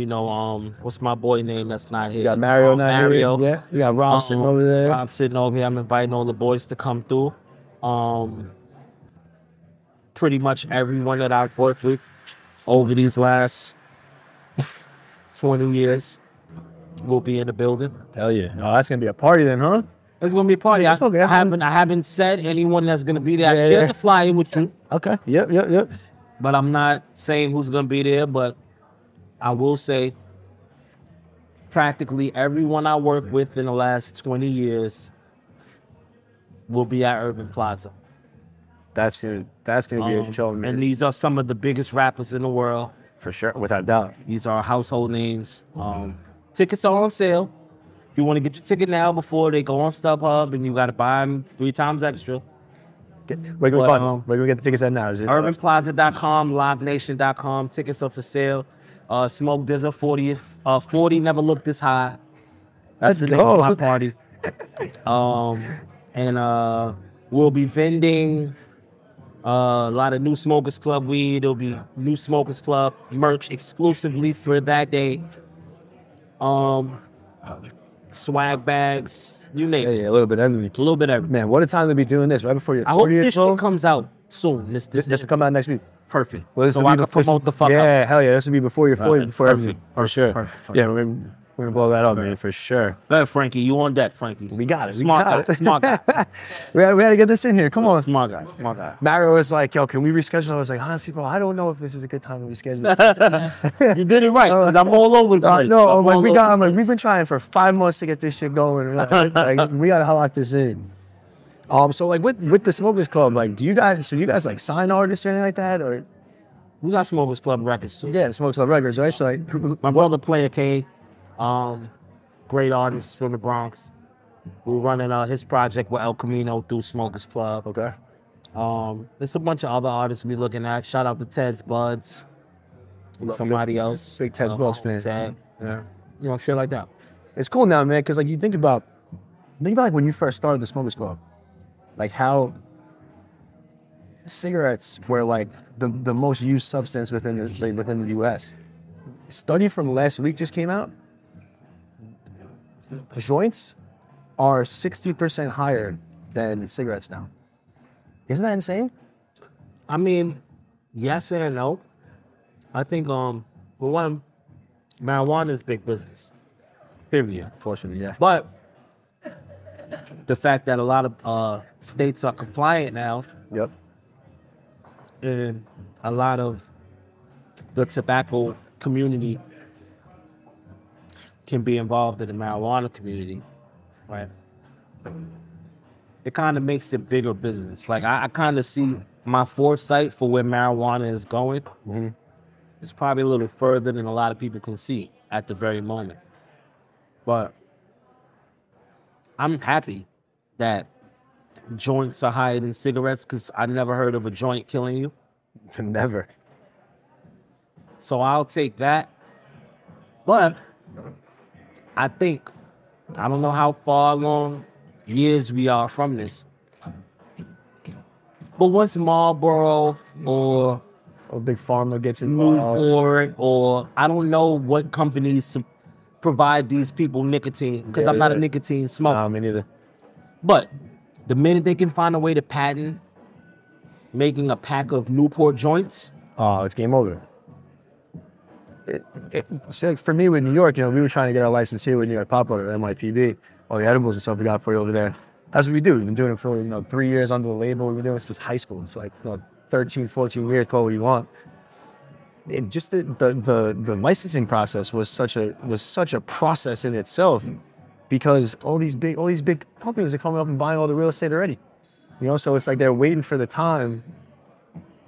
what's my boy name that's not here? You got Mario not Mario. here. Yeah. You got Rob sitting over there. Rob sitting over here. I'm inviting all the boys to come through. Pretty much everyone that I've worked with over these last 20 years will be in the building. Hell yeah. Oh, that's gonna be a party then, huh? It's gonna be a party. I haven't said anyone that's gonna be there. I shared the flyer with you. Okay. Yep. But I'm not saying who's gonna be there, but I will say practically everyone I worked with in the last 20 years will be at Urban Plaza. That's gonna be a show, man. And these are some of the biggest rappers in the world. For sure, without doubt. These are household names. Tickets are on sale. If you want to get your ticket now before they go on StubHub, and you got to buy them 3 times extra. Where can we get the tickets at now? Is it UrbanPlaza.com, LiveNation.com. Tickets are for sale. Smoke DZA 40 never looked this high. That's the name of my party. And we'll be vending a lot of new Smokers Club weed. There'll be new Smokers Club merch exclusively for that day. Swag bags, you name it. Yeah, a little bit of everything. A little bit of everything. Man, what a time to be doing this right before your 40th. I hope this shit comes out soon. This will come out next week. Perfect. Well, this so I can promote the fuck up. Yeah, hell yeah. This will be before your 40th, before everything. For sure. Perfect. Yeah, we're gonna blow that up, man, for sure. Go ahead, Frankie. You on that, Frankie? We got it. Smart guy. we had to get this in here. Come on. Smart guy. Mario was like, yo, can we reschedule? I was like, honestly, bro, I don't know if this is a good time to reschedule. You did it right, because I'm all over the place. No, we've been trying for 5 months to get this shit going. Like, we gotta lock this in. So like with the Smokers Club, like, do you guys like sign artists or anything like that, or? We got Smokers Club records too. Yeah, the Smokers Club records, right? So like, my brother Player K, great artist from the Bronx. We're running his project with El Camino through Smokers Club. Okay. There's a bunch of other artists we looking at. Shout out to Ted's Buds. Somebody else. Big Ted's Buds fan. Ted. Yeah. Shit like that. It's cool now, man, because like you think about Think about like when you first started the Smokers Club, like how cigarettes were like the most used substance within the U.S. Study from last week just came out. Joints are 60% higher than cigarettes now. Isn't that insane? I mean, yes and no. I think well, one, marijuana is big business. Period. Unfortunately, yeah. But the fact that a lot of states are compliant now, Yep. and a lot of the tobacco community can be involved in the marijuana community, right? It kind of makes it bigger business. Like I kind of see my foresight for where marijuana is going. Mm-hmm. It's probably a little further than a lot of people can see at the very moment. But I'm happy that joints are higher than cigarettes because I never heard of a joint killing you. Never. So I'll take that. But I think, I don't know how far along years we are from this. But once Marlboro or Big Pharma gets involved. Newport or I don't know what companies provide these people nicotine because I'm not a nicotine smoker. No, me neither. But the minute they can find a way to patent making a pack of Newport joints, Oh, it's game over. So like for me with New York, we were trying to get our license here with New York Pop or NYPD, all the edibles and stuff we got for you over there. That's what we do. We've been doing it for 3 years under the label. We've been doing it since high school. It's like 13, 14 years, call it what you want. And just the licensing process was such a process in itself because all these big companies are coming up and buying all the real estate already. So it's like they're waiting for the time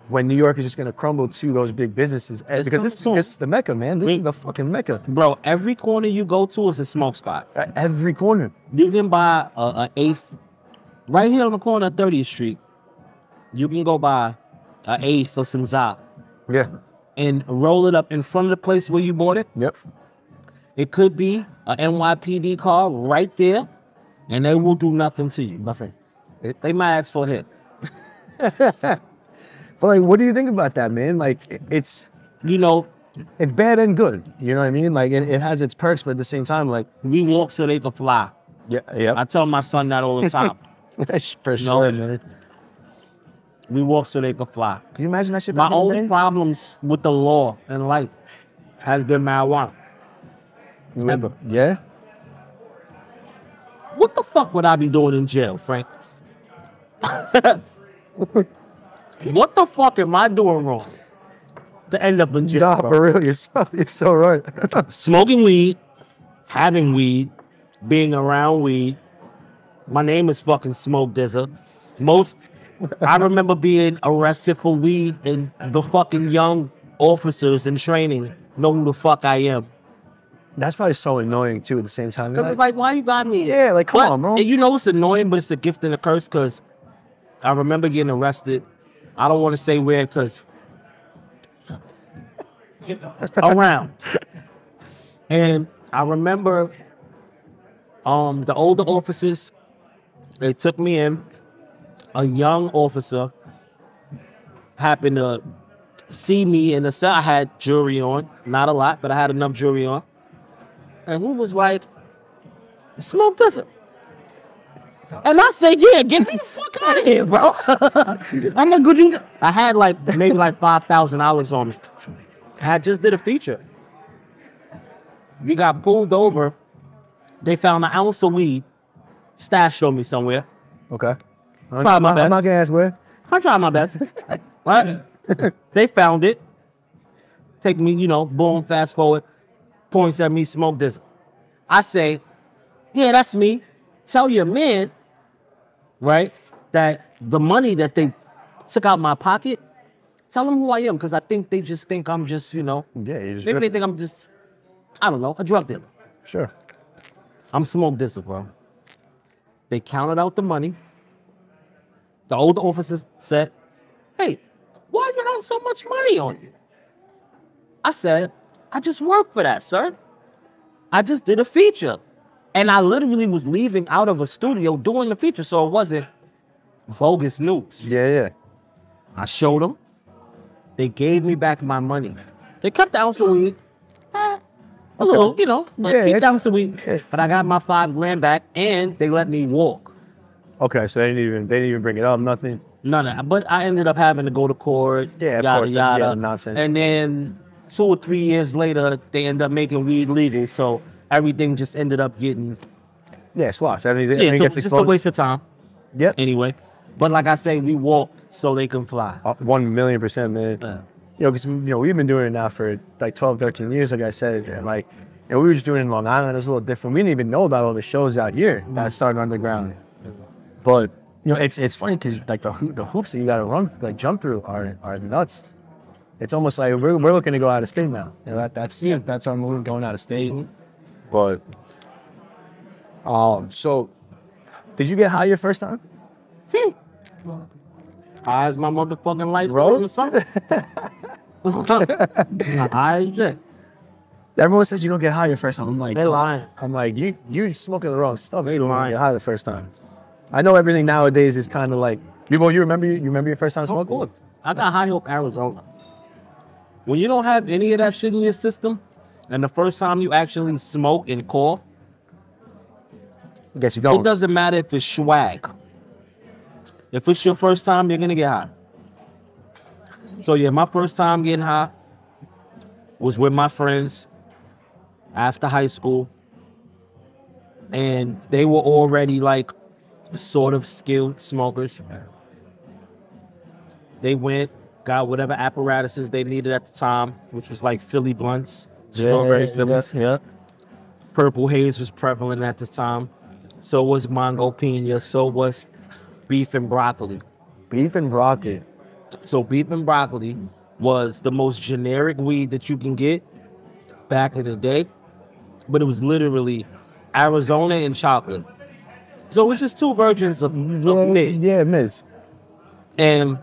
when New York is just going to crumble to those big businesses. Because this is the Mecca, man. This is the fucking Mecca. bro, every corner you go to is a smoke spot. At every corner. You can buy an eighth right here on the corner of 30th Street. You can go buy an eighth of some ZA Yeah. and roll it up in front of the place where you bought it. Yep. It could be an NYPD car right there, and they will do nothing to you. Nothing. They might ask for a hit. But like, what do you think about that, man? Like, it's bad and good. You know what I mean? Like, it has its perks, but at the same time, like, We walk so they can fly. yeah. I tell my son that all the time. For sure, man. We walk so they can fly. Can you imagine that shit? My back in the only day? problems with the law in life has been marijuana. Remember? Yeah. What the fuck would I be doing in jail, Frank? What the fuck am I doing wrong to end up in jail? Nah, bro? for real, you're so right. Smoking weed, having weed, being around weed. My name is fucking Smoke DZA. I remember being arrested for weed and the fucking young officers in training know who the fuck I am. That's probably so annoying too. At the same time, Cause it's like, why you got me? Yeah, like, come on, bro. And it's annoying, but it's a gift and a curse. Cause I remember getting arrested. I don't want to say where, cause around. And I remember, the older officers, they took me in. A young officer happened to see me in the cell. I had jewelry on, not a lot, but I had enough jewelry on. And he was like, "Smoke DZA." And I said, "Yeah, get me the fuck out of here, bro." I'm not good. I had maybe $5,000 on me. I just did a feature. We got pulled over. They found an ounce of weed stashed on me somewhere. Okay. Try my best. I'm not gonna ask where. I tried my best. Right? They found it. Take me, boom, fast forward. Points at me, Smoke DZA. I say, "Yeah, that's me. Tell your man," right, "that the money that they took out my pocket, tell them who I am." Because I think they just think I'm just, Yeah, you just maybe they think I'm just, I don't know, a drug dealer. Sure. I'm Smoke DZA, bro. They counted out the money. The older officer said, "Hey, why you have so much money on you?" I said, "I just work for that, sir. I just did a feature." And I literally was leaving out of a studio doing the feature, so it wasn't bogus news. Yeah. I showed them. They gave me back my money. They kept the ounce of weed. A little, you know, keep the ounce of weed. But I got my $5 back, and they let me walk. Okay, so they didn't even bring it up, nothing. None. But I ended up having to go to court. Yeah, of yada course. yada. Yeah, nonsense. And then 2 or 3 years later, they ended up making weed legal. So everything just ended up getting squashed. so Gets just a waste of time. Yep. Anyway, but like I say, we walked so they can fly. 1,000,000%, man. You know, because we've been doing it now for like 12, 13 years, like I said. And like, we were just doing it in Long Island. It was a little different. We didn't even know about all the shows out here that started underground. But it's funny because like the hoops that you got to run, like jump through, are nuts. It's almost like we're looking to go out of state now. That's our move, going out of state. But so did you get high your first time? High as my motherfucking life, bro. Or something. High as shit. Everyone says you don't get high your first time. I'm like, they lying. I'm like, you smoking the wrong stuff. They You don't lying. get high the first time. I know everything nowadays is kind of like, you remember your first time smoking? I got high hope Arizona. When you don't have any of that shit in your system, and the first time you actually smoke and cough, I guess you don't. it doesn't matter if it's swag. If it's your first time, you're gonna get high. So yeah, my first time getting high was with my friends after high school, and they were already like sort of skilled smokers. They went, got whatever apparatuses they needed at the time, which was like Philly blunts, strawberry Phillies. Yeah. Purple haze was prevalent at the time. So was mango pina. So was beef and broccoli. Beef and broccoli. So beef and broccoli was the most generic weed that you can get back in the day, but it was literally Arizona and chocolate. So it was just 2 versions of mid. Yeah, mids. And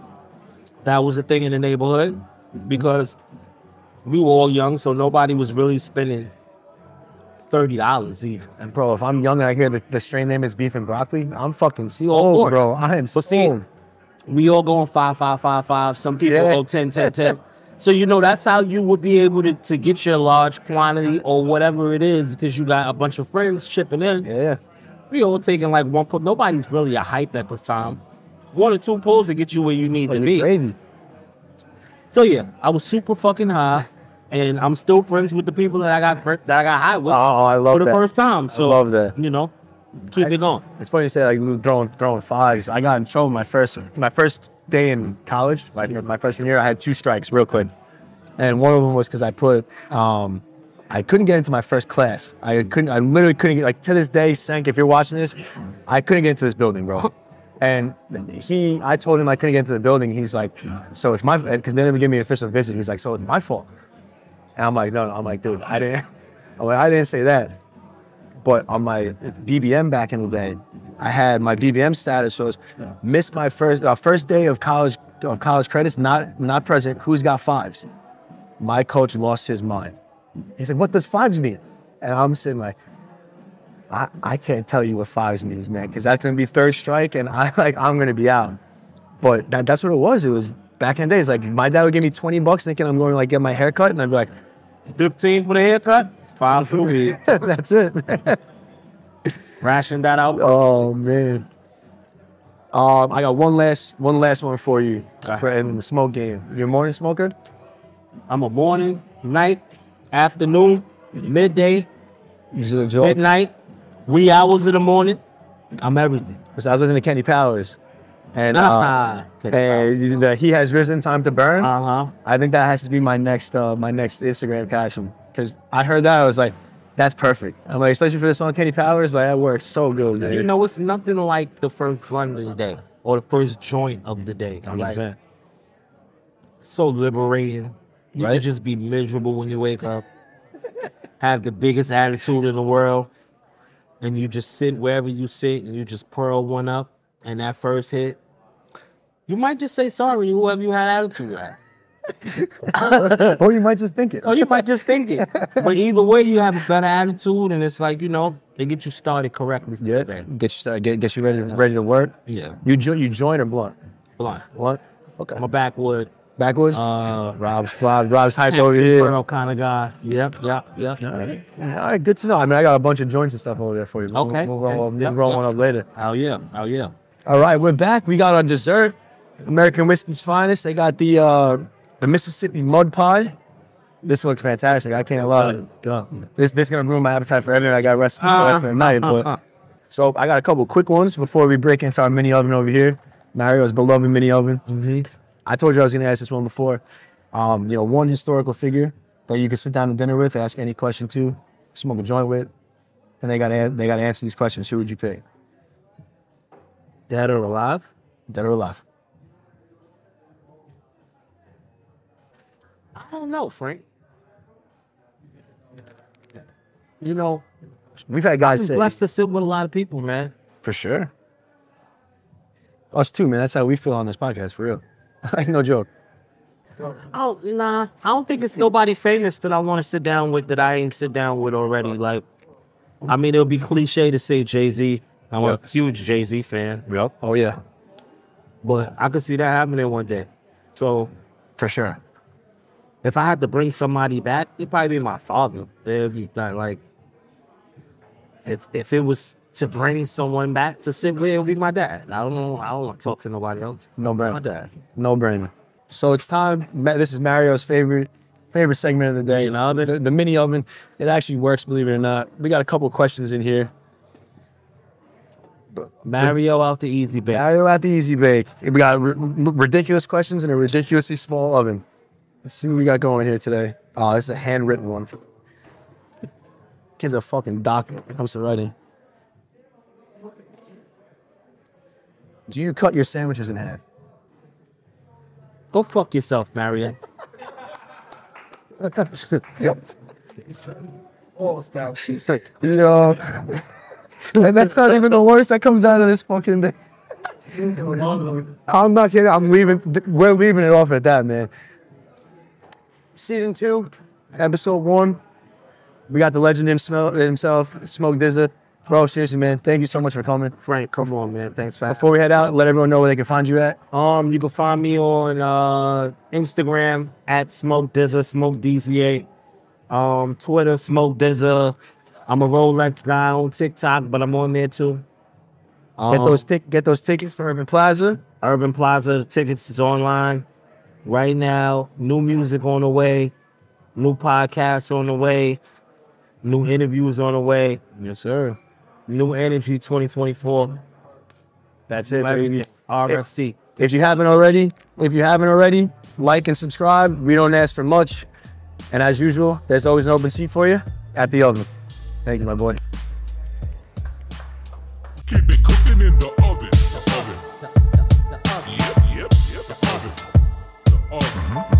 that was the thing in the neighborhood because we were all young, so nobody was really spending $30 either. And bro, if I'm young and I hear the strain name is beef and broccoli, I'm fucking See, sold, bro. I am sold. We all going 5, 5, 5, 5. Some people go 10, 10, 10. So, that's how you would be able to get your large quantity or whatever it is because you got a bunch of friends chipping in. Yeah. We all taking like 1 pull. Nobody's really a hype at this time. 1 or 2 pulls to get you where you need to be. Crazy. So, yeah, I was super fucking high. And I'm still friends with the people that I got high with. Oh, I love for the that. first time. So, I love that. Keep it going. It's funny you say like throwing fives. I got in trouble my first day in college, like my freshman year. I had 2 strikes real quick, and one of them was because I couldn't get into my first class. I literally couldn't get, like to this day, Senk, if you're watching this, I couldn't get into this building, bro. And I told him I couldn't get into the building. He's like, so it's my, because they never give me an official visit. He's like, so it's my fault. And I'm like, no. I'm like, dude, I didn't say that. But on my BBM back in the day, I had my BBM status, so it's missed my first day of college credits, not present. Who's got 5s? My coach lost his mind. He's like, what does 5s mean? And I'm sitting like, I can't tell you what 5s means, man, because that's gonna be 3rd strike, and I'm gonna be out. But that's what it was. It was back in the days. Like my dad would give me $20 thinking I'm going to like get my hair cut, and I'd be like, 15 for the haircut, 5 for the weed. that's it. Ration that out. Oh man. I got one last one for you in the smoke game. You're a morning smoker? I'm a morning, night, afternoon, midday, midnight, wee hours of the morning. I'm everything. So I was listening to Kenny Powers, and he has risen time to burn. I think that has to be my next Instagram caption, because I heard that I was like, that's perfect. I'm like, especially for the song Kenny Powers, like that works so good, man. It's nothing like the first run of the day or the first joint of the day. Like, so liberating. You can just be miserable when you wake up, have the biggest attitude in the world, and you just sit wherever you sit and you just pearl one up, and that first hit, you might just say sorry to whoever you had attitude at. Or you might just think it. But either way, you have a better attitude, and it's like, They get you started correctly. Yeah. Get you started. Get you ready to work. Yeah. You join or blunt? Blunt. Blunt. Okay. I'm a backwood. Backwards. Rob's hyped over here. Kind of guy. Yep. All right. Good to know. I mean, I got a bunch of joints and stuff over there for you. Okay. We'll roll one up later. Oh yeah. All right, we're back. We got our dessert, American Whiskey's finest. They got the Mississippi mud pie. This looks fantastic. I can't lie. This is gonna ruin my appetite for everything I got rest of the night. But so I got a couple quick ones before we break into our mini oven over here. Mario's beloved mini oven. Mm-hmm. I told you I was gonna ask this one before. One historical figure that you could sit down to dinner with, ask any question to, smoke a joint with, and they gotta answer these questions. Who would you pick? Dead or alive? Dead or alive? I don't know, Frank. You know, We've had guys say. blessed to sit with a lot of people, man. For sure. Us too, man. That's how we feel on this podcast, for real. Like, no joke. I don't think it's nobody famous that I want to sit down with that I ain't sit down with already. Like, I mean, it'll be cliche to say Jay-Z. I'm a huge Jay-Z fan. Yep. Oh, yeah. But I could see that happening one day. So, For sure. if I had to bring somebody back, it'd probably be my father. It'd be like, if it was to bring someone back to sit with, it would be my dad. I don't want to talk to nobody else. No brainer. My dad. No brainer. So it's time. This is Mario's favorite segment of the day. You know, The mini oven. It actually works, believe it or not. We got a couple questions in here. Mario out the easy bake. Mario at the easy bake. We got ridiculous questions in a ridiculously small oven. Let's see what we got going here today. Oh, this is a handwritten one. Kid's a fucking doctor when it comes to writing. Do you cut your sandwiches in half? Go fuck yourself, Mario. Yo. And that's not even the worst that comes out of this fucking thing. I'm not kidding. I'm leaving. We're leaving it off at that, man. Season 2, episode 1. We got the legend himself, Smoke DZA. Bro, seriously, man, thank you so much for coming. Frank, come on, man. Thanks for Before we head out, let everyone know where they can find you at. You can find me on Instagram at Smoke DZA, Smoke DZA. Twitter, Smoke DZA. I'm a Rolex guy on TikTok, but I'm on there too. Get those tickets for Urban Plaza. Urban Plaza, the tickets is online right now. New music on the way. New podcasts on the way. New interviews on the way. Yes, sir. New Energy 2024. That's it, baby. RFC. If you haven't already, like and subscribe. We don't ask for much. And as usual, there's always an open seat for you at the oven. Thank you, my boy. Keep it cooking in the oven. The oven. Yep. The oven. The oven.